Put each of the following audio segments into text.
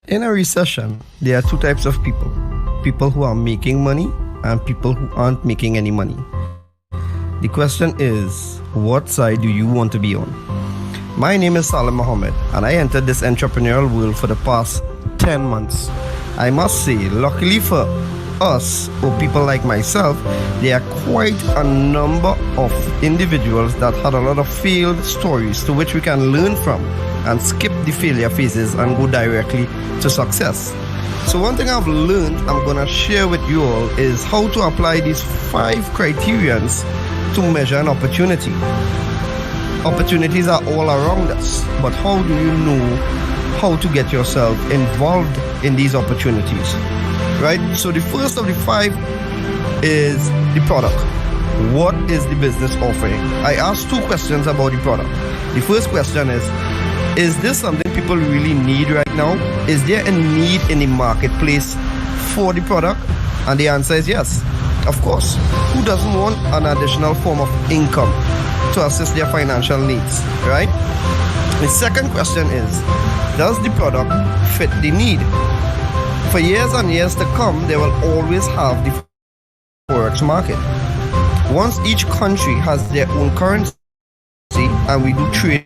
In a recession, there are two types of people. People who are making money and people who aren't making any money. The question is, what side do you want to be on? My name is Salim Mohammed and I entered this entrepreneurial world for the past 10 months. I must say, luckily for us or people like myself, there are quite a number of individuals that had a lot of failed stories to which we can learn from and skip the failure phases and go directly to success. So one thing I've learned I'm gonna share with you all is how to apply these 5 criterions to measure an opportunity. Opportunities are all around us, but how do you know how to get yourself involved in these opportunities? Right? So the first of the 5 is the product. What is the business offering? I asked 2 questions about the product. The first question is this something people really need right now? Is there a need in the marketplace for the product? And the answer is yes, of course. Who doesn't want an additional form of income to assist their financial needs, right? The second question is, does the product fit the need? For years and years to come, they will always have the Forex market. Once each country has their own currency and we do trading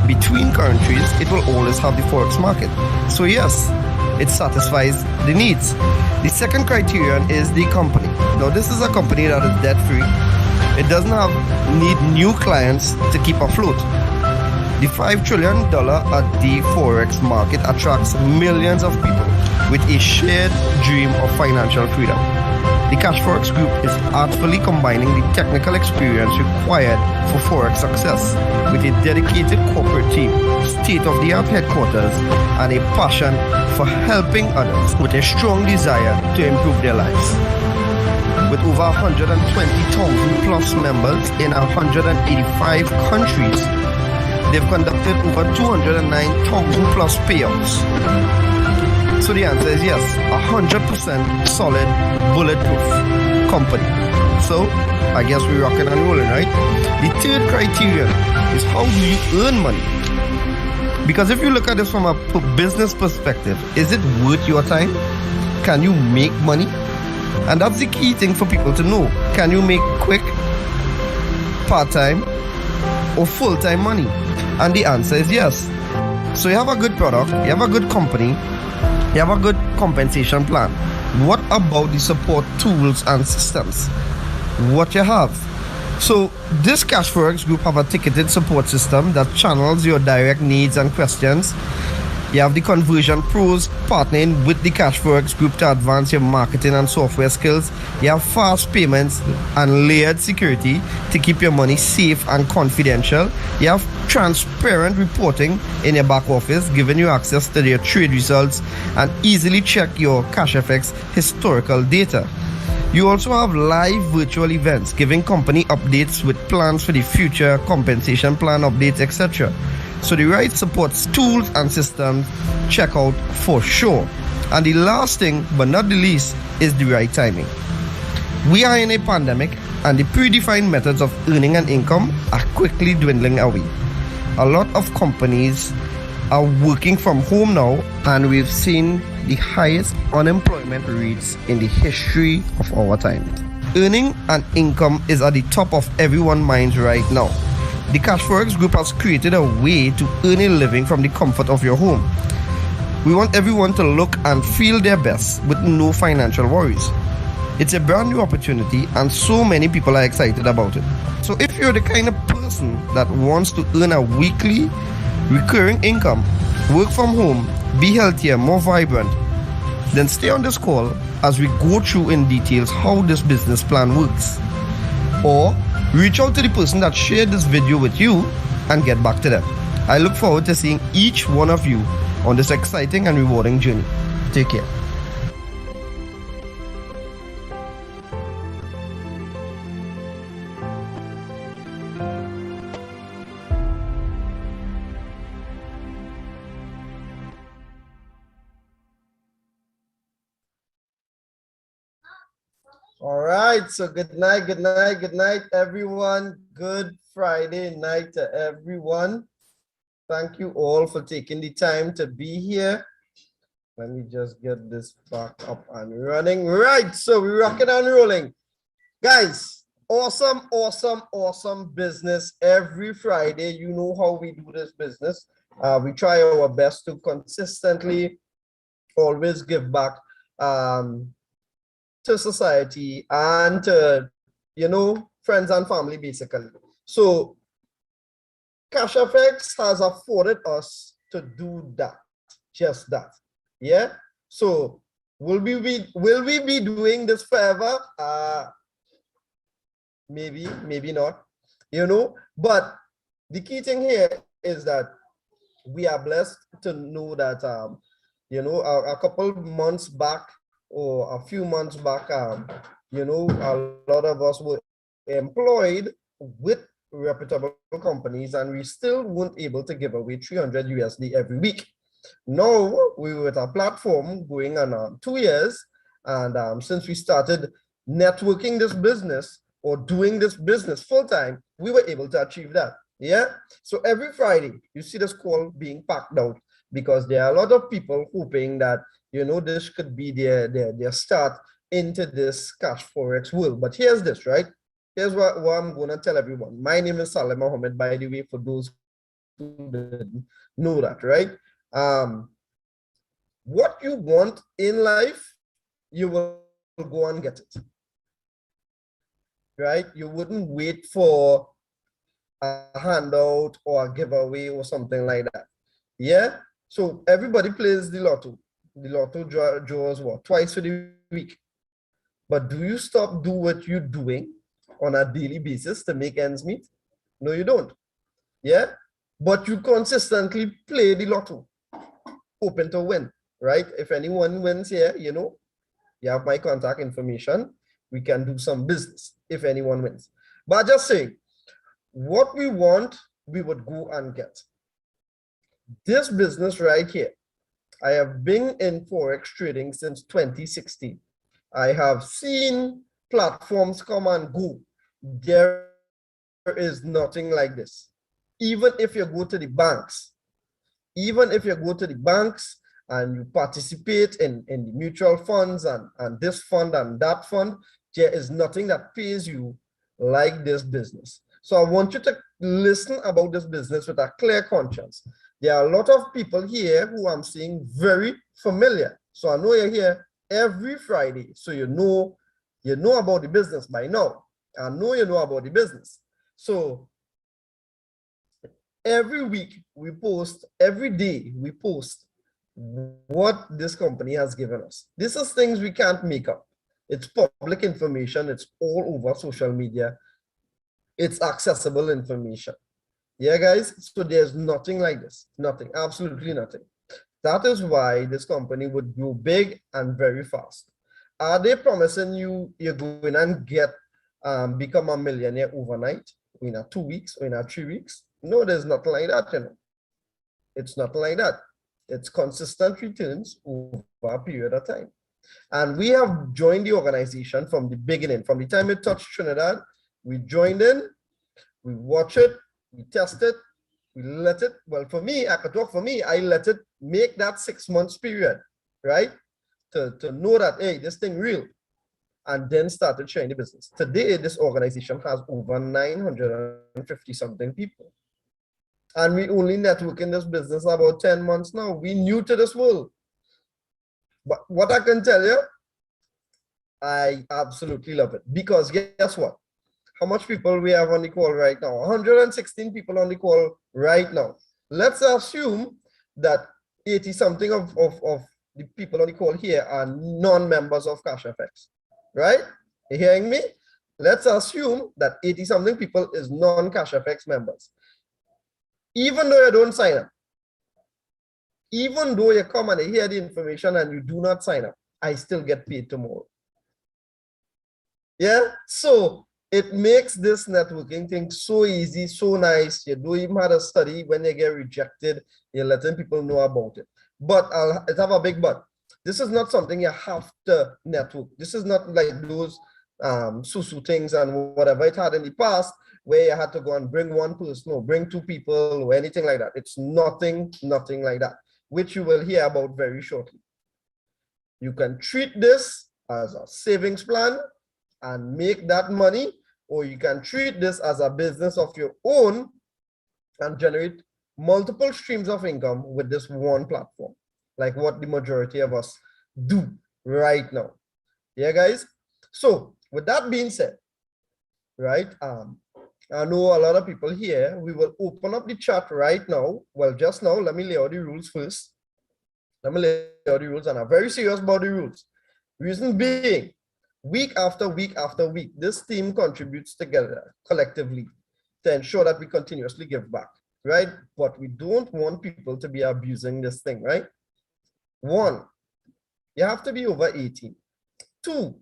between countries, it will always have the Forex market. So yes, it satisfies the needs. The second criterion is the company. Now this is a company that is debt free. It doesn't need new clients to keep afloat. The $5 trillion a day Forex market attracts millions of people with a shared dream of financial freedom. The Cashfx Group is artfully combining the technical experience required for Forex success with a dedicated corporate team, state-of-the-art headquarters, and a passion for helping others with a strong desire to improve their lives. With over 120,000 plus members in 185 countries, they've conducted over 209,000 plus payouts. So the answer is yes, 100% solid, bulletproof company. So I guess we're rocking and rolling, right? The third criterion is how do you earn money? Because if you look at this from a business perspective, is it worth your time? Can you make money? And that's the key thing for people to know. Can you make quick, part-time, or full-time money? And the answer is yes. So you have a good product, you have a good company, you have a good compensation plan. What about the support tools and systems? What you have? So this Cashfx Group have a ticketed support system that channels your direct needs and questions. You have the conversion pros partnering with the Cashfx Group to advance your marketing and software skills. You have fast payments and layered security to keep your money safe and confidential. You have transparent reporting in your back office, giving you access to your trade results and easily check your Cashfx historical data. You also have live virtual events giving company updates with plans for the future, compensation plan updates, etc. So the right support tools and systems, check out for sure. And the last thing, but not the least, is the right timing. We are in a pandemic and the predefined methods of earning an income are quickly dwindling away. A lot of companies are working from home now and we've seen the highest unemployment rates in the history of our time. Earning an income is at the top of everyone's minds right now. The Cashfx Group has created a way to earn a living from the comfort of your home. We want everyone to look and feel their best with no financial worries. It's a brand new opportunity and so many people are excited about it. So if you're the kind of person that wants to earn a weekly recurring income, work from home, be healthier, more vibrant, then stay on this call as we go through in details how this business plan works. Or reach out to the person that shared this video with you and get back to them. I look forward to seeing each one of you on this exciting and rewarding journey. Take care. All right, so good night, everyone. Good Friday night to everyone. Thank you all for taking the time to be here. Let me just get this back up and running. Right, so we're rocking and rolling. Guys, awesome business every Friday. You know how we do this business. We try our best to consistently always give back to society and to, friends and family, basically. So Cashfx has afforded us to do that, just that. Yeah. So will we be doing this forever? Maybe not, but the key thing here is that we are blessed to know that a couple months back or a few months back, a lot of us were employed with reputable companies and we still weren't able to give away 300 USD every week. Now we were at a platform going on 2 years, and since we started networking this business or doing this business full-time, we were able to achieve that. Yeah. So every Friday you see this call being packed out because there are a lot of people hoping that this could be their start into this cash forex world. But here's this, right? Here's what I'm going to tell everyone. My name is Saleh Mohammed, by the way, for those who didn't know that, right? What you want in life, you will go and get it, right? You wouldn't wait for a handout or a giveaway or something like that. Yeah. So everybody plays the lotto. The lotto draws what? Twice a week. But do you stop do what you're doing on a daily basis to make ends meet? No, you don't. Yeah. But you consistently play the lotto, hoping to win, right? If anyone wins here, you have my contact information. We can do some business if anyone wins. But just saying, what we want, we would go and get. This business right here, I have been in Forex trading since 2016. I have seen platforms come and go. There is nothing like this. Even if you go to the banks, and you participate in the mutual funds and this fund and that fund, there is nothing that pays you like this business. So I want you to listen about this business with a clear conscience. There are a lot of people here who I'm seeing very familiar. So I know you're here every Friday. So you know about the business by now. I know you know about the business. So every week we post, every day we post what this company has given us. This is things we can't make up. It's public information. It's all over social media. It's accessible information. Yeah, guys. So there's nothing like this. Nothing. Absolutely nothing. That is why this company would grow big and very fast. Are they promising you're going and become a millionaire overnight, in 2 weeks or in 3 weeks? No, there's nothing like that. It's nothing like that. It's consistent returns over a period of time. And we have joined the organization from the beginning. From the time it touched Trinidad, we joined in, we watch it, we test it, we let it, well, for me, I could talk for me, I let it make that 6 months period, right? To know that, hey, this thing real. And then started sharing the business. Today, this organization has over 950 something people. And we only network in this business about 10 months now. We new to this world. But what I can tell you, I absolutely love it. Because guess what? How much people we have on the call right now? 116 people on the call right now. Let's assume that 80 something of the people on the call here are non-members of Cashfx, right? You hearing me? Let's assume that 80 something people is non-Cashfx members. Even though you don't sign up, even though you come and you hear the information and you do not sign up, I still get paid tomorrow. Yeah, so it makes this networking thing so easy, so nice. You don't even have to study. When you get rejected, you're letting people know about it. But I'll have a big but. This is not something you have to network. This is not like those susu things and whatever it had in the past, where you had to go and bring one person or bring 2 people or anything like that. It's nothing like that, which you will hear about very shortly. You can treat this as a savings plan and make that money, or you can treat this as a business of your own and generate multiple streams of income with this one platform, like what the majority of us do right now. Yeah, guys. So with that being said, right, I know a lot of people here. We will open up the chat right now. Well, just now, let me lay out the rules first. Let me lay out the rules, and I'm very serious about the rules. Reason being, week after week after week, this team contributes together collectively to ensure that we continuously give back, right? But we don't want people to be abusing this thing, right? 1, you have to be over 18. 2,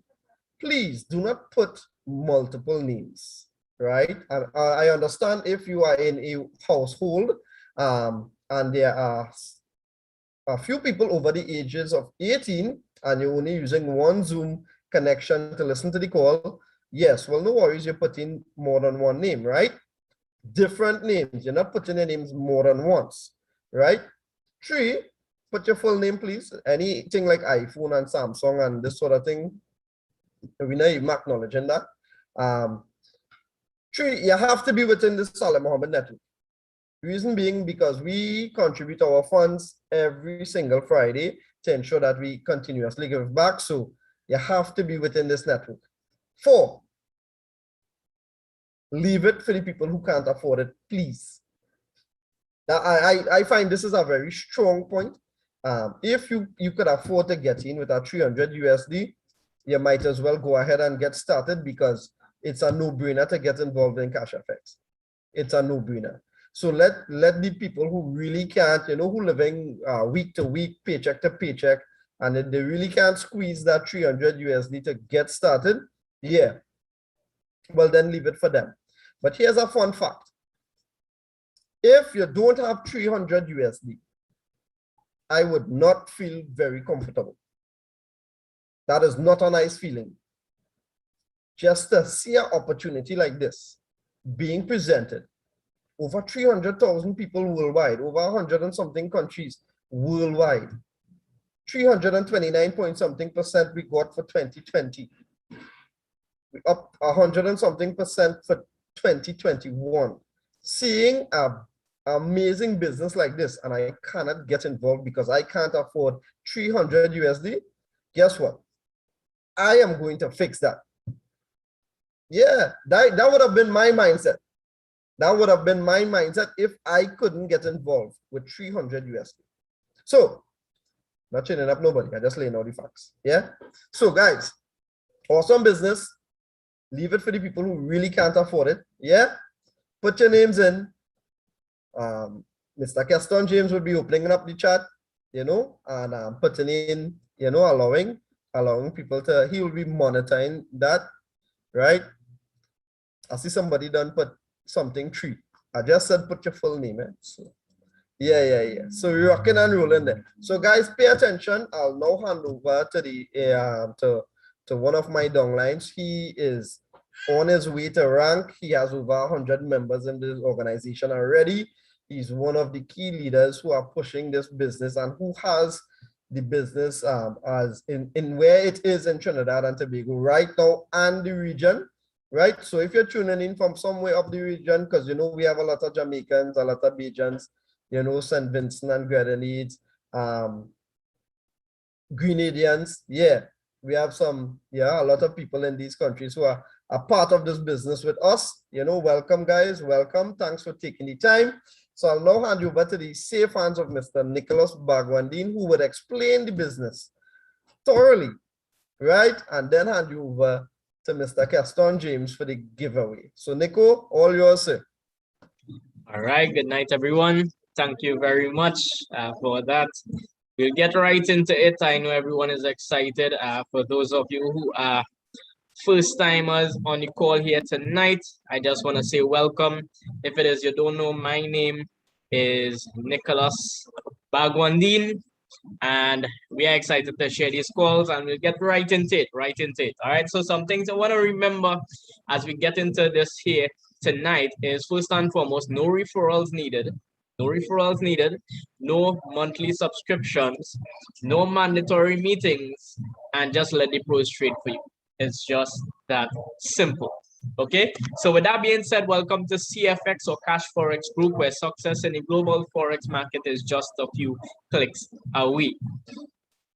please do not put multiple names, right? And I understand if you are in a household and there are a few people over the ages of 18 and you're only using one Zoom connection to listen to the call, yes, well, no worries, you're putting more than one name, right? Different names, you're not putting your names more than once, right? 3, put your full name, please. Anything like iPhone and Samsung and this sort of thing, we're not even acknowledging that. 3, you have to be within the Saleh Muhammad network. Reason being because we contribute our funds every single Friday to ensure that we continuously give back. So you have to be within this network. 4, leave it for the people who can't afford it, please. Now, I find this is a very strong point. If you could afford to get in with a 300 USD, you might as well go ahead and get started because it's a no-brainer to get involved in Cashfx. It's a no-brainer. So let the people who really can't, you know, who living week to week, paycheck to paycheck, and they really can't squeeze that 300 USD to get started, yeah, well, then leave it for them. But here's a fun fact. If you don't have 300 USD, I would not feel very comfortable. That is not a nice feeling. Just to see an opportunity like this being presented, over 300,000 people worldwide, over 100 and something countries worldwide, 329 point something percent we got for 2020. We up 100 and something percent for 2021. Seeing an amazing business like this, and I cannot get involved because I can't afford 300 USD, guess what? I am going to fix that. Yeah, that would have been my mindset. That would have been my mindset if I couldn't get involved with 300 USD. So, not chaining up nobody, I just laying out the facts. Yeah. So, guys, awesome business. Leave it for the people who really can't afford it. Yeah. Put your names in. Mr. Keston James will be opening up the chat, you know, and putting in, you know, allowing people to, he will be monitoring that, right? I see somebody done put something 3. I just said put your full name, so yeah. So we're rocking and rolling there. So guys, pay attention. I'll now hand over to the to one of my downlines. He is on his way to rank. He has over 100 members in this organization already. He's one of the key leaders who are pushing this business and who has the business as in where it is in Trinidad and Tobago right now and the region. Right, so if you're tuning in from somewhere up the region, because you know we have a lot of Jamaicans, a lot of Bajans, you know, St. Vincent and Grenadines, Grenadians, yeah, we have some, yeah, a lot of people in these countries who are a part of this business with us. You know, welcome guys, welcome. Thanks for taking the time. So I'll now hand you over to the safe hands of Mr. Nicholas Bagwandin, who would explain the business thoroughly, right, and then hand you over to Mr. Keston James for the giveaway. So Nico, all yours, sir. All right, good night, everyone. Thank you very much for that. We'll get right into it. I know everyone is excited. For those of you who are first timers on the call here tonight, I just want to say welcome. If it is you don't know, my name is Nicholas Bagwandin, and we are excited to share these calls, and we'll get right into it. All right, so some things I want to remember as we get into this here tonight is first and foremost, no referrals needed. No referrals needed, no monthly subscriptions, no mandatory meetings, and just let the pros trade for you. It's just that simple. Okay, so with that being said, welcome to CFX or Cash Forex Group, where success in the global forex market is just a few clicks away.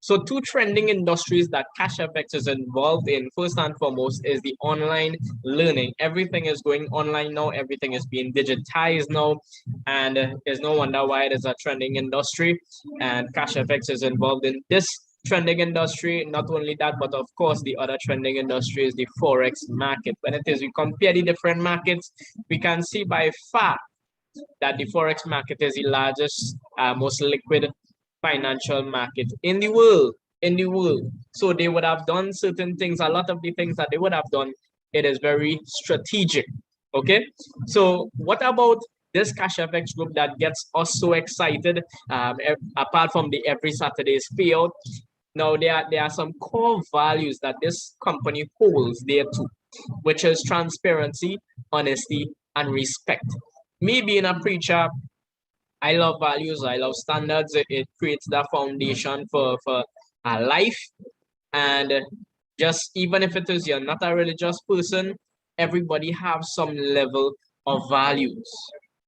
So two trending industries that Cashfx is involved in, first and foremost, is the online learning. Everything is going online now. Everything is being digitized now. And there's no wonder why it is a trending industry. And Cashfx is involved in this trending industry. Not only that, but of course, the other trending industry is the Forex market. When it is, we compare the different markets, we can see by far that the Forex market is the largest, most liquid financial market in the world. So they would have done certain things. A lot of the things that they would have done, it is very strategic. Okay, so what about this Cashfx group that gets us so excited? Apart from the every Saturday's payout, now there are some core values that this company holds there too, which is transparency, honesty, and respect. Me being a preacher, I love values, I love standards. It creates that foundation for a life. And just even if it is you're not a religious person, everybody have some level of values.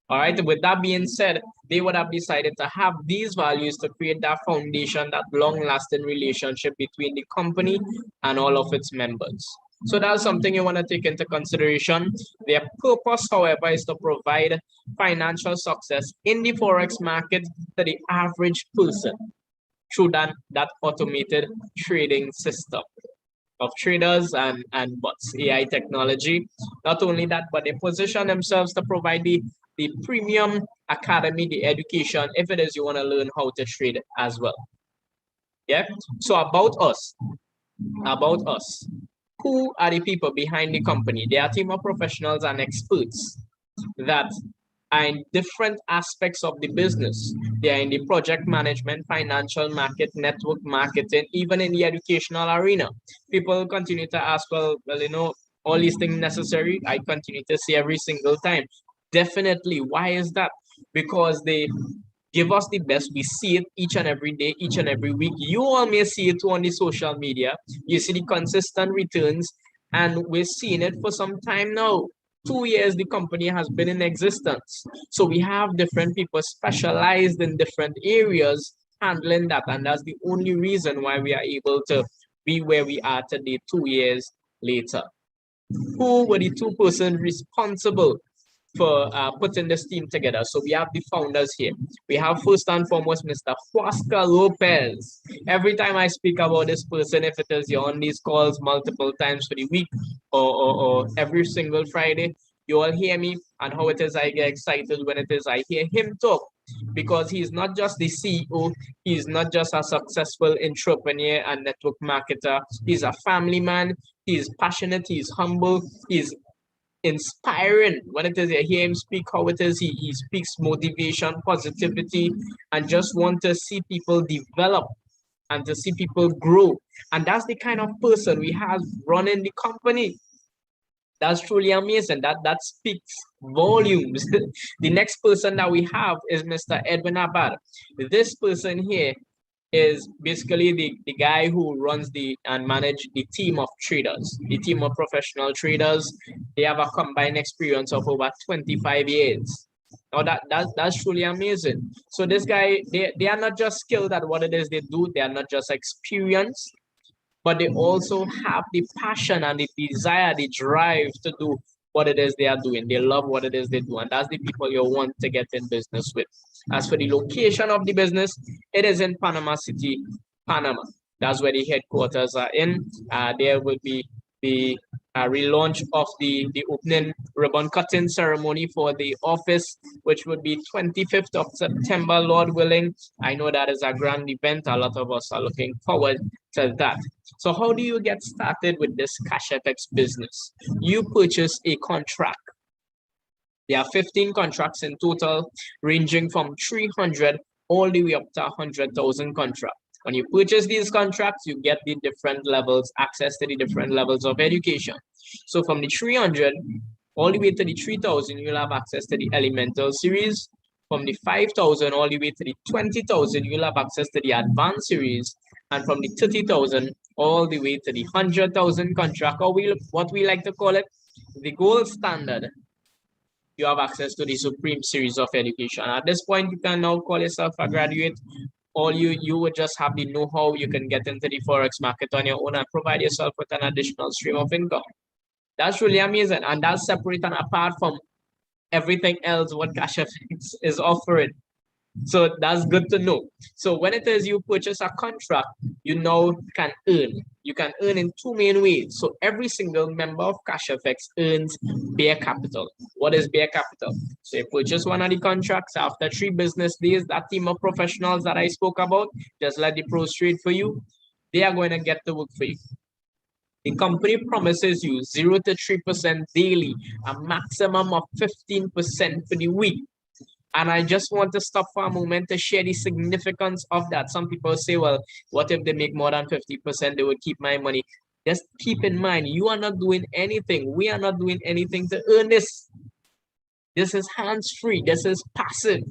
All right. With that being said, they would have decided to have these values to create that foundation, that long-lasting relationship between the company and all of its members. So that's something you want to take into consideration. Their purpose, however, is to provide financial success in the forex market to the average person through that automated trading system of traders and bots, AI technology. Not only that, but they position themselves to provide the premium academy, the education, if it is you want to learn how to trade as well. Yeah. So about us. Who are the people behind the company? They are a team of professionals and experts that are in different aspects of the business. They are in the project management, financial market, network marketing, even in the educational arena. People continue to ask, well, you know, all these things necessary? I continue to say every single time, definitely. Why is that? Because they give us the best. We see it each and every day, each and every week. You all may see it on the social media. You see the consistent returns, and we're seeing it for some time now. 2 years the company has been in existence. So we have different people specialized in different areas handling that. And that's the only reason why we are able to be where we are today 2 years later. Who were the two persons responsible for putting this team together? So we have the founders here. We have first and foremost Mr. Oscar Lopez. Every time I speak about this person, if it is you're on these calls multiple times for the week or every single Friday, you all hear me, and how it is I get excited when it is I hear him talk, because he's not just the CEO, he's not just a successful entrepreneur and network marketer, he's a family man, he's passionate, he's humble, he's inspiring. When it is you hear him speak, how it is he speaks motivation, positivity, and just want to see people develop and to see people grow. And that's the kind of person we have running the company. That's truly amazing. That speaks volumes. The next person that we have is Mr. Edwin Abad. This person here is basically the guy who runs and manage the team of traders, the team of professional traders. They have a combined experience of over 25 years. Now that's truly amazing. So this guy, they are not just skilled at what it is they do, they are not just experienced, but they also have the passion and the desire, the drive to do what it is they are doing. They love what it is they do, and that's the people you want to get in business with. As for the location of the business, it is in Panama City, Panama. That's where the headquarters are in. There will be the relaunch of the opening ribbon cutting ceremony for the office, which would be 25th of September, Lord willing. I know that is a grand event. A lot of us are looking forward to that. So how do you get started with this Cashfx business? You purchase a contract. There are 15 contracts in total, ranging from 300 all the way up to 100,000 contracts. When you purchase these contracts, you get the different levels, access to the different levels of education. So from the 300 all the way to the 3,000, you'll have access to the elemental series. From the 5,000 all the way to the 20,000, you'll have access to the advanced series. And from the 30,000 all the way to the 100,000 contract, or what we like to call it, the gold standard, you have access to the supreme series of education. At this point, you can now call yourself a graduate. All you would just have the know-how. You can get into the Forex market on your own and provide yourself with an additional stream of income. That's really amazing. And that's separate and apart from everything else what Cashfx is offering. So that's good to know. So when it is you purchase a contract, you now can earn. You can earn in two main ways. So every single member of Cashfx earns bare capital. What is bare capital? So you purchase one of the contracts after 3 business days, that team of professionals that I spoke about, just let the pros trade for you. They are going to get to work for you. The company promises you 0 to 3% daily, a maximum of 15% for the week. And I just want to stop for a moment to share the significance of that. Some people say, well, what if they make more than 50%? They would keep my money. Just keep in mind, you are not doing anything. We are not doing anything to earn this. This is hands-free. This is passive.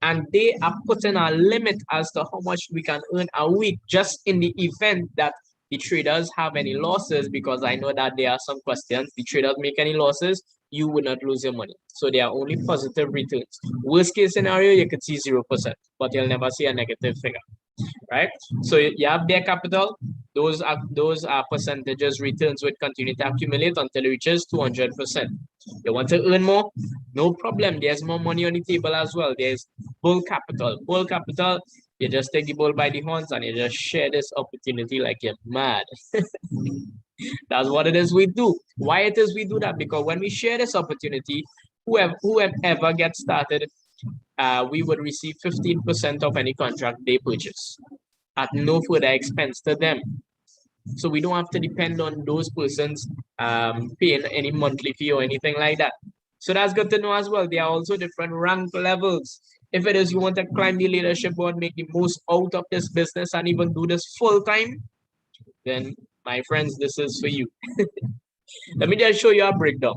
And they are putting a limit as to how much we can earn a week, just in the event that the traders have any losses, because I know that there are some questions. The traders make any losses, you will not lose your money. So they are only positive returns. Worst case scenario, you could see 0%, but you'll never see a negative figure, right? So you have bare capital. Those are percentages returns would continue to accumulate until it reaches 200%. You want to earn more? No problem. There's more money on the table as well. There's bull capital. Bull capital, you just take the bull by the horns and you just share this opportunity like you're mad. That's what it is we do. Why it is we do that? Because when we share this opportunity, whoever gets started, we would receive 15% of any contract they purchase at no further expense to them. So we don't have to depend on those persons paying any monthly fee or anything like that. So that's good to know as well. There are also different rank levels. If it is you want to climb the leadership board, make the most out of this business and even do this full time, then my friends, this is for you. Let me just show you a breakdown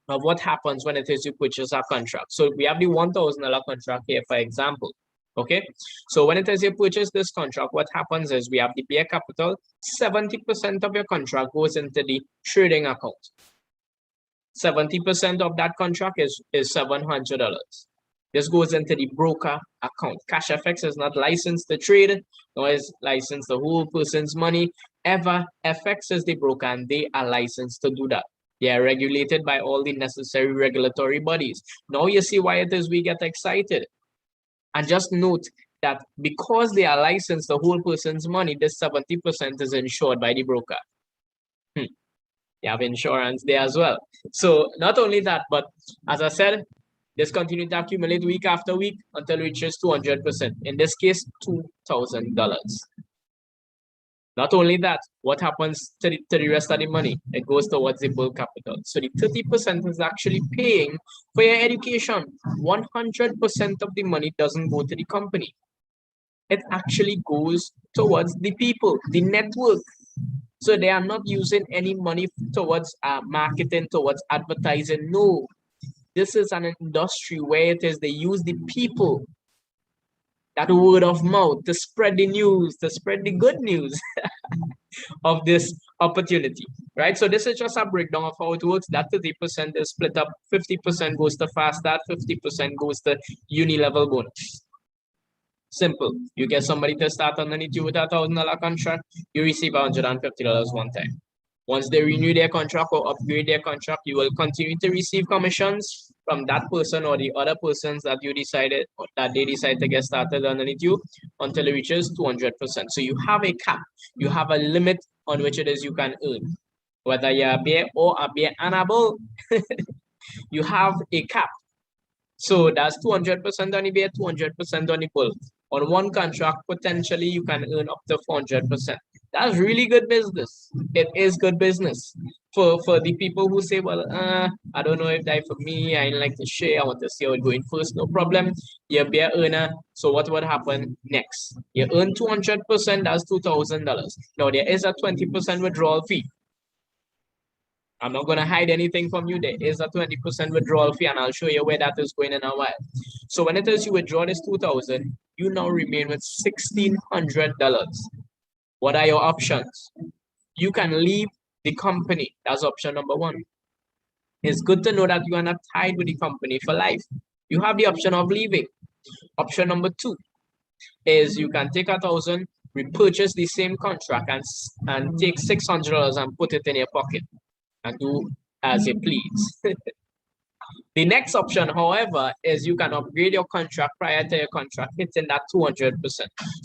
of what happens when it is you purchase a contract. So we have the $1,000 contract here, for example. Okay, so when it is you purchase this contract, what happens is we have the bare capital. 70% of your contract goes into the trading account. 70% of that contract is $700. This goes into the broker account. Cashfx is not licensed to trade, nor is licensed to hold person's money. FX is the broker, and they are licensed to do that. They are regulated by all the necessary regulatory bodies. Now you see why it is we get excited. And just note that because they are licensed to hold person's money, this 70% is insured by the broker. You have insurance there as well. So not only that, but as I said, this continues to accumulate week after week until it reaches 200%. In this case, $2,000. Not only that, what happens to the rest of the money? It goes towards the bull capital. So the 30% is actually paying for your education. 100% of the money doesn't go to the company. It actually goes towards the people, the network. So they are not using any money towards marketing, towards advertising. No, this is an industry where it is they use the people, that word of mouth, to spread the news, to spread the good news of this opportunity, right? So this is just a breakdown of how it works. That 30% is split up. 50% goes to fast start, 50% goes to uni level bonus. Simple. You get somebody to start underneath you with a $1,000 contract, you receive $150 one time. Once they renew their contract or upgrade their contract, you will continue to receive commissions from that person or the other persons that you decided or that they decide to get started underneath you until it reaches 200%. So you have a cap, you have a limit on which it is you can earn. Whether you're a bear or a bear and a bull, you have a cap. So that's 200% on the bear, 200% on the bull. On one contract, potentially you can earn up to 400%. That's really good business. It is good business. For the people who say, well, I don't know if that's for me, I like to share, I want to see how it's going first, no problem. You're a bear earner. So what would happen next? You earn 200%, that's $2,000. Now there is a 20% withdrawal fee. I'm not going to hide anything from you. There is a 20% withdrawal fee, and I'll show you where that is going in a while. So when it is you withdraw this 2,000, you now remain with $1,600. What are your options? You can leave the company. That's option number one. It's good to know that you are not tied with the company for life. You have the option of leaving. Option number two is you can take 1,000, repurchase the same contract, and take $600 and put it in your pocket and do as you please. The next option, however, is you can upgrade your contract prior to your contract hitting that 200%.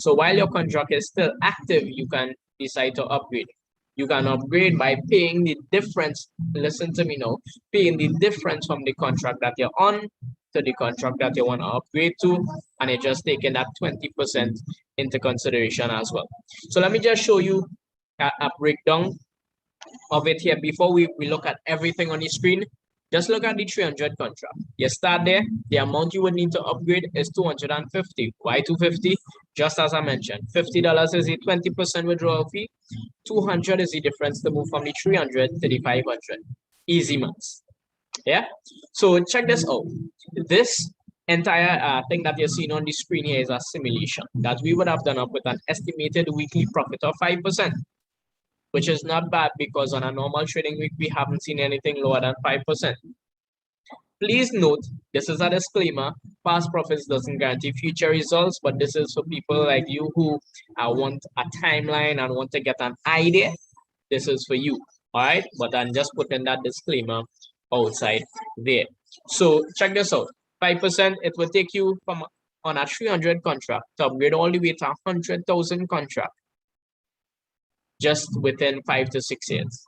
So while your contract is still active, you can decide to upgrade. You can upgrade by paying the difference. Listen to me now. Paying the difference from the contract that you're on to the contract that you want to upgrade to, and you're just taking that 20% into consideration as well. So let me just show you a breakdown of it here before we look at everything on the screen. Just look at the 300 contract. You start there, the amount you would need to upgrade is 250. Why 250? Just as I mentioned, $50 is a 20% withdrawal fee. 200 is the difference to move from the 300 to the 500. Easy maths. Yeah. So check this out. This entire thing that you're seeing on the screen here is a simulation that we would have done up with an estimated weekly profit of 5%. Which is not bad because on a normal trading week, we haven't seen anything lower than 5%. Please note, this is a disclaimer. Past profits doesn't guarantee future results, but this is for people like you who want a timeline and want to get an idea. This is for you, all right? But I'm just putting that disclaimer outside there. So check this out. 5%, it will take you from on a 300 contract to upgrade all the way to 100,000 contract. Just within 5 to 6 years.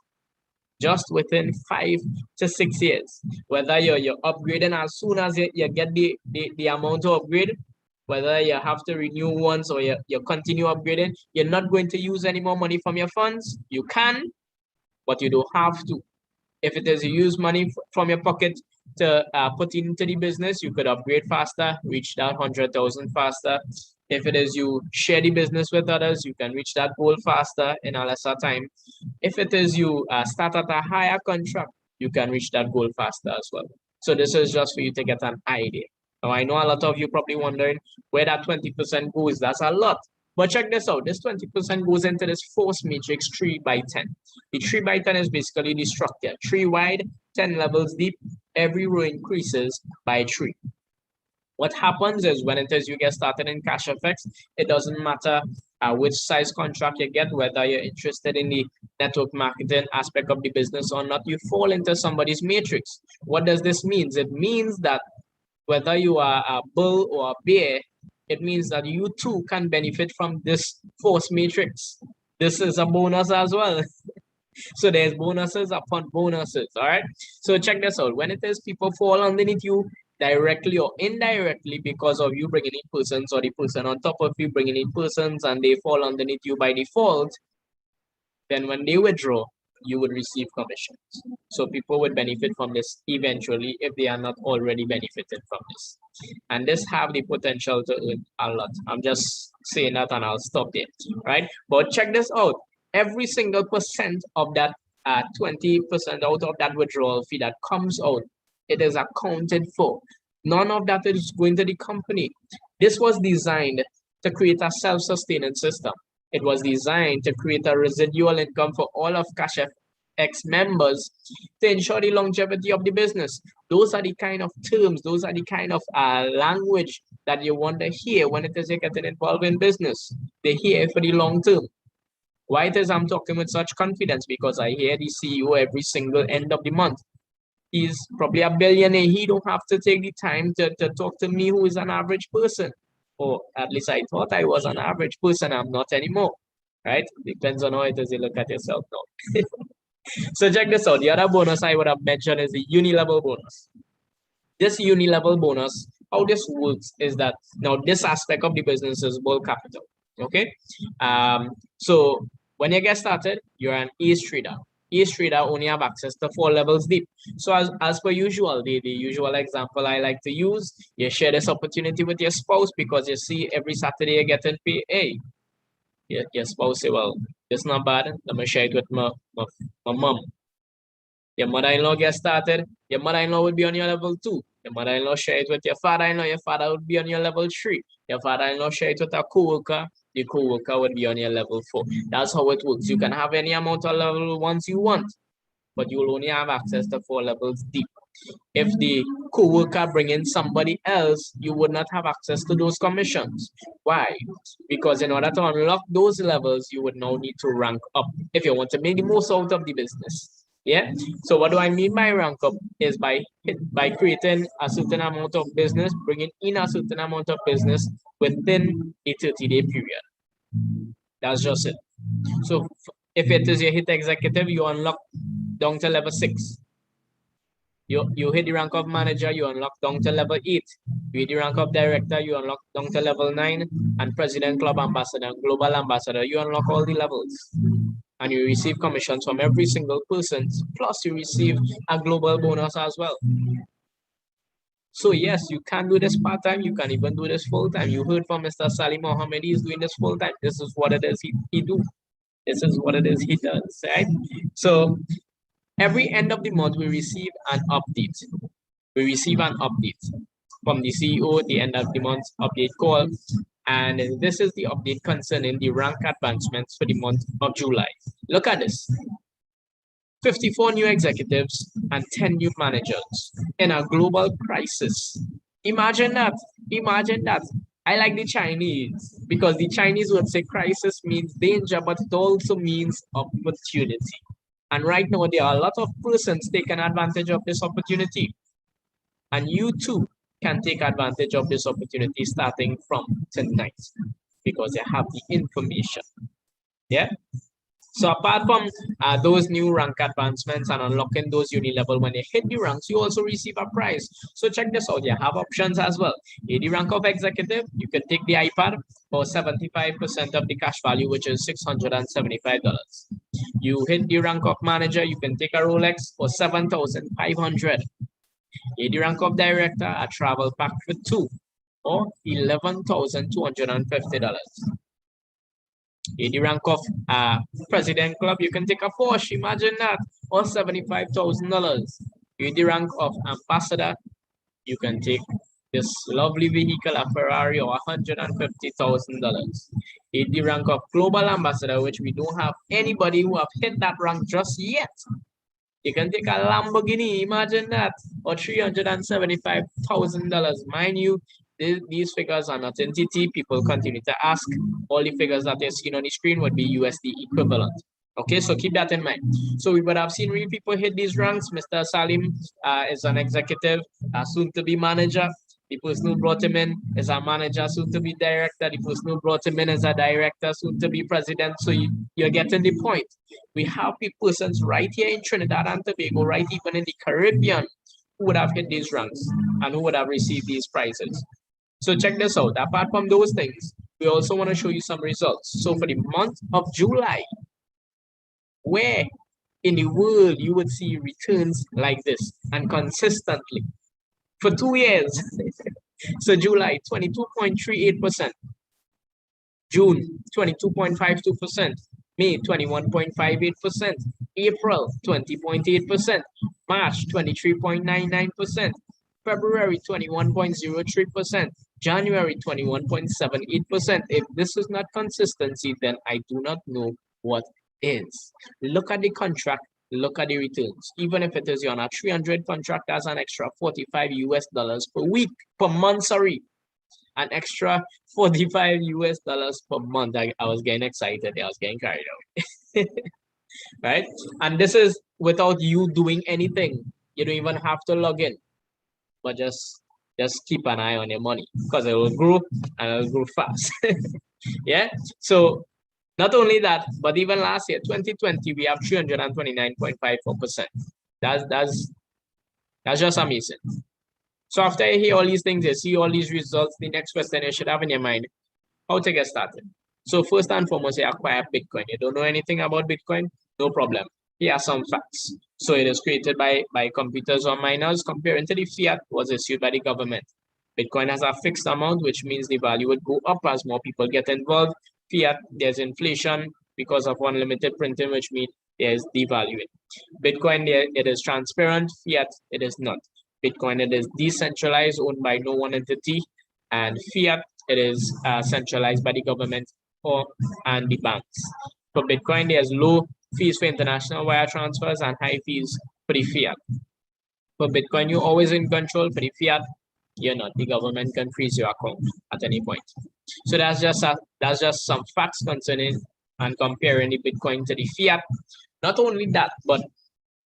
Just within 5 to 6 years. Whether you're upgrading as soon as you get the amount to upgrade, whether you have to renew once or you continue upgrading, you're not going to use any more money from your funds. You can, but you don't have to. If it is you use money from your pocket to put into the business, you could upgrade faster, reach that 100,000 faster. If it is you share the business with others, you can reach that goal faster in a lesser time. If it is you start at a higher contract, you can reach that goal faster as well. So this is just for you to get an idea. Now, I know a lot of you probably wondering where that 20% goes. That's a lot. But check this out. This 20% goes into this force matrix 3 by 10. The 3 by 10 is basically the structure. 3 wide, 10 levels deep. Every row increases by 3. What happens is when it is you get started in Cashfx, it doesn't matter which size contract you get, whether you're interested in the network marketing aspect of the business or not, you fall into somebody's matrix. What does this mean? It means that whether you are a bull or a bear, it means that you too can benefit from this force matrix. This is a bonus as well. So there's bonuses upon bonuses, all right? So check this out. When it is people fall underneath you, directly or indirectly because of you bringing in persons or the person on top of you bringing in persons and they fall underneath you by default, then when they withdraw, you would receive commissions. So people would benefit from this eventually if they are not already benefited from this. And this have the potential to earn a lot. I'm just saying that and I'll stop there, right? But check this out. Every single percent of that 20% out of that withdrawal fee that comes out, it is accounted for. None of that is going to the company. This was designed to create a self-sustaining system. It was designed to create a residual income for all of Cashfx members to ensure the longevity of the business. Those are the kind of terms, those are the kind of language that you want to hear when it is you're getting involved in business. They hear for the long term. Why it is I'm talking with such confidence? Because I hear the CEO every single end of the month. He's probably a billionaire. He don't have to take the time to talk to me who is an average person. Or at least I thought I was an average person. I'm not anymore, right? Depends on how it is you look at yourself now. So check this out. The other bonus I would have mentioned is the uni-level bonus. This uni-level bonus, how this works is that now this aspect of the business is bull capital, okay? So when you get started, you're an ace trader. Ace trader only have access to 4 levels deep. So as per usual, the usual example I like to use, you share this opportunity with your spouse because you see every Saturday you're getting paid. Hey, your spouse say, well, it's not bad. Let me share it with my mom. Your mother-in-law gets started, your mother-in-law will be on your level 2. Your mother-in-law share it with your father-in-law, your father would be on your level 3. Your father-in-law share it with a co-worker, the co-worker would be on your level 4. That's how it works. You can have any amount of level ones you want, but you will only have access to 4 levels deep. If the co-worker bring in somebody else, you would not have access to those commissions. Why? Because in order to unlock those levels, you would now need to rank up if you want to make the most out of the business. Yeah. So what do I mean by rank up is by creating a certain amount of business, bringing in a certain amount of business within a 30-day period. That's just it. So if it is your hit executive, you unlock down to level 6. You hit the rank of manager, you unlock down to level 8. You hit the rank of director, you unlock down to level 9. And president, club ambassador, global ambassador, you unlock all the levels. And you receive commissions from every single person. Plus, you receive a global bonus as well. So yes, you can do this part-time. You can even do this full-time. You heard from Mr. Salim Mohammed, he's doing this full-time. This is what it is he do. This is what it is he does, right? So every end of the month, we receive an update. We receive an update from the CEO at the end of the month update call. And this is the update concerning the rank advancements for the month of July. Look at this. 54 new executives and 10 new managers in a global crisis. Imagine that. Imagine that. I like the Chinese because the Chinese would say crisis means danger, but it also means opportunity. And right now, there are a lot of persons taking advantage of this opportunity. And you too can take advantage of this opportunity starting from tonight because you have the information. Yeah. So apart from those new rank advancements and unlocking those uni-level, when you hit the ranks, you also receive a prize. So check this out. You have options as well. In the rank of executive, you can take the iPad for 75% of the cash value, which is $675. You hit the rank of manager, you can take a Rolex for $7,500. In the rank of director, a travel pack for 2 or $11,250. In the rank of president club, you can take a Porsche, imagine that, or $75,000. In the rank of ambassador, you can take this lovely vehicle, a Ferrari, or $150,000. In the rank of global ambassador, which we don't have anybody who have hit that rank just yet, you can take a Lamborghini, imagine that, or $375,000. Mind you, these figures are not entity. People continue to ask. All the figures that they're seeing on the screen would be USD equivalent. Okay, so keep that in mind. So we would have seen real people hit these ranks. Mr. Salim is an executive, soon to be manager. The person who brought him in is a manager, soon to be director. The person who brought him in is a director, soon to be president. So you're getting the point. We have persons right here in Trinidad and Tobago, right even in the Caribbean, who would have hit these ranks and who would have received these prizes. So check this out. Apart from those things, we also want to show you some results. So for the month of July, where in the world you would see returns like this and consistently for 2 years. So July, 22.38%. June, 22.52%. May, 21.58%. April, 20.8%. March, 23.99%. February, 21.03%. January, 21.78%. If this is not consistency, then I do not know what is. Look at the contract, look at the returns. Even if it is you're on a 300 contract, that's an extra $45 per week, per month, sorry. An extra $45 per month. I was getting excited. I was getting carried out. Right? And this is without you doing anything. You don't even have to log in. But just keep an eye on your money because it will grow and it will grow fast. Yeah. So not only that, but even last year, 2020, we have 329.54%. That's just amazing. So after you hear all these things, you see all these results, the next question you should have in your mind, how to get started. So first and foremost, you acquire Bitcoin. You don't know anything about Bitcoin? No problem. Here are some facts. So it is created by computers or miners comparing to the fiat was issued by the government. Bitcoin has a fixed amount, which means the value would go up as more people get involved. Fiat, there's inflation because of unlimited printing, which means is devaluing. Bitcoin, it is transparent. Fiat, it is not. Bitcoin, it is decentralized, owned by no one entity, and fiat, it is centralized by the government and the banks. For Bitcoin, there's low fees for international wire transfers and high fees for the fiat. For Bitcoin, you're always in control. For the fiat, you're not. The government can freeze your account at any point. So that's just some facts concerning and comparing the Bitcoin to the fiat. Not only that, but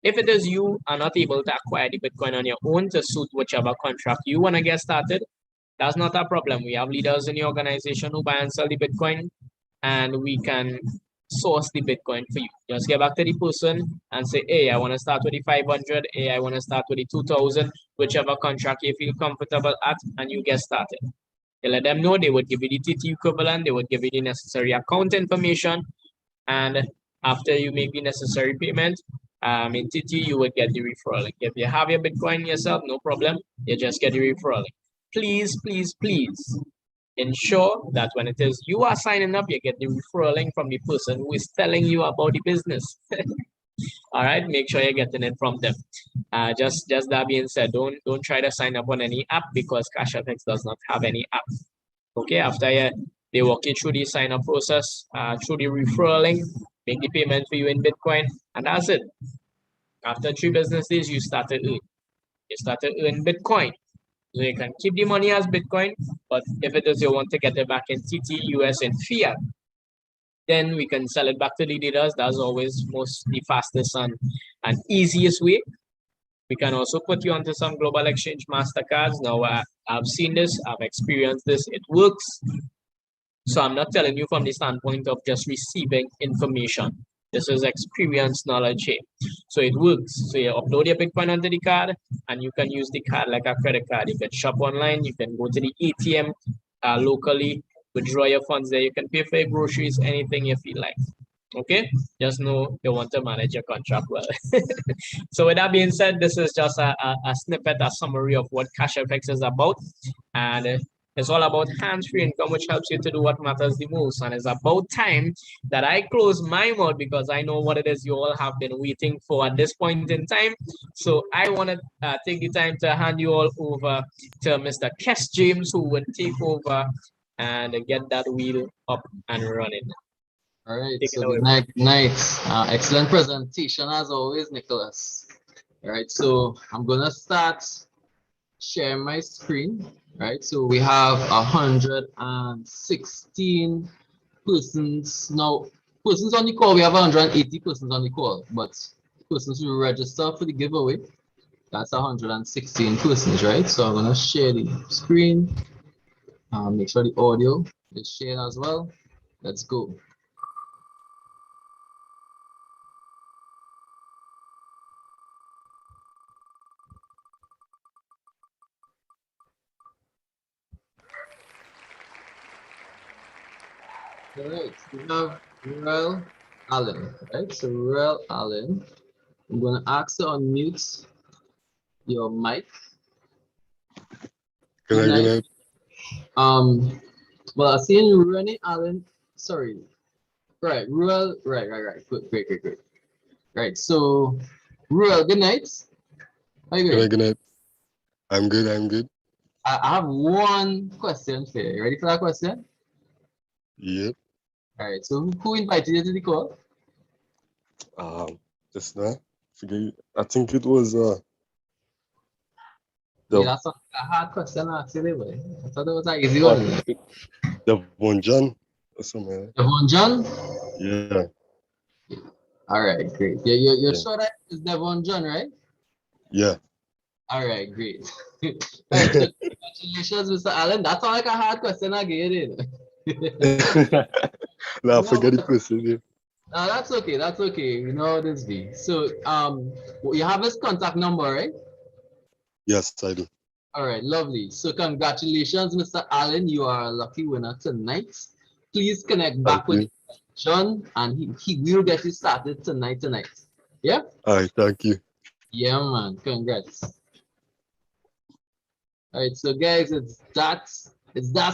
if it is you are not able to acquire the Bitcoin on your own to suit whichever contract you want to get started, that's not a problem. We have leaders in the organization who buy and sell the Bitcoin, and we can source the Bitcoin for you. Just get back to the person and say, hey, I want to start with the 500, hey, I want to start with the 2000, whichever contract you feel comfortable at, and you get started. You let them know, they would give you the TT equivalent, they would give you the necessary account information, and after you make the necessary payment, in TT, you would get the referral link. If you have your Bitcoin yourself, no problem, you just get the referral link. Please, please, please ensure that when it is you are signing up, you get the referral link from the person who is telling you about the business. All right, make sure you're getting it from them. Just that being said, don't try to sign up on any app because Cashfx does not have any app. Okay, after they walk you through the sign up process, through the referral link, make the payment for you in Bitcoin, and that's it. After 3 business days, you start to earn. You start to earn Bitcoin. So you can keep the money as Bitcoin, but if it is you want to get it back in TT, US, and fiat, then we can sell it back to the leaders. That's always the fastest and easiest way. We can also put you onto some global exchange MasterCards. Now, I've seen this, I've experienced this, it works. So I'm not telling you from the standpoint of just receiving information. This is experience knowledge here. So it works. So you upload your Bitcoin onto the card and you can use the card like a credit card. You can shop online, you can go to the ATM locally, withdraw your funds there. You can pay for your groceries, anything you feel like. Okay, just know you want to manage your contract well. So with that being said, this is just a snippet, a summary of what Cashfx is about. And it's all about hands-free income, which helps you to do what matters the most. And it's about time that I close my mouth because I know what it is you all have been waiting for at this point in time. So I want to take the time to hand you all over to Mr. Kes James, who would take over and get that wheel up and running. All right, so good night. Excellent presentation as always, Nicholas. All right, so I'm gonna start sharing my screen. Right, so we have 116 persons now. Persons on the call, we have 180 persons on the call, but persons who register for the giveaway, that's 116 persons, right? So I'm gonna share the screen. Make sure the audio is shared as well. Let's go. All right, we have Ruel Allen, right? So Ruel Allen, I'm gonna ask to unmute your mic. Good night. Well, I see Rennie Allen. Sorry, right, Ruel. Right. Great. Right. So, Ruel, good night. How you doing? Good night. I'm good. I have one question for you. Ready for that question? Yep. All right. So, who invited you to the call? Just now. I think it was Yeah, that's a hard question actually, but I thought it was an easy one. Devon John or something. Devon John? Yeah. All right, great. You're Yeah. sure that is Devon John, right? Yeah. All right, great. All right, so congratulations, Mr. Allen. That's not like a hard question I get in. No, forget the person. Yeah. No, that's okay. That's okay. You know how this be. So, you have his contact number, right? Yes, I do. All right, lovely. So, congratulations, Mr. Allen. You are a lucky winner tonight. Please connect back with John, and he will get you started tonight. Yeah. All right, thank you. Yeah, man. Congrats. All right, so guys, it's that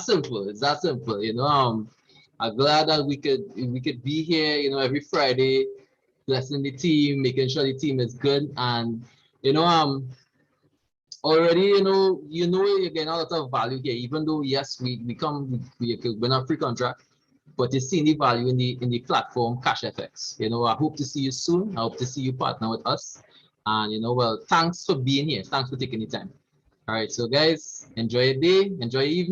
simple. It's that simple. You know, I'm glad that we could be here. You know, every Friday blessing the team, making sure the team is good, and you know, already, you're getting a lot of value here, even though yes, we could win a free contract, but you're seeing the value in the platform Cashfx. You know, I hope to see you soon. I hope to see you partner with us. And well, thanks for being here. Thanks for taking the time. All right, so guys, enjoy your day, enjoy your evening.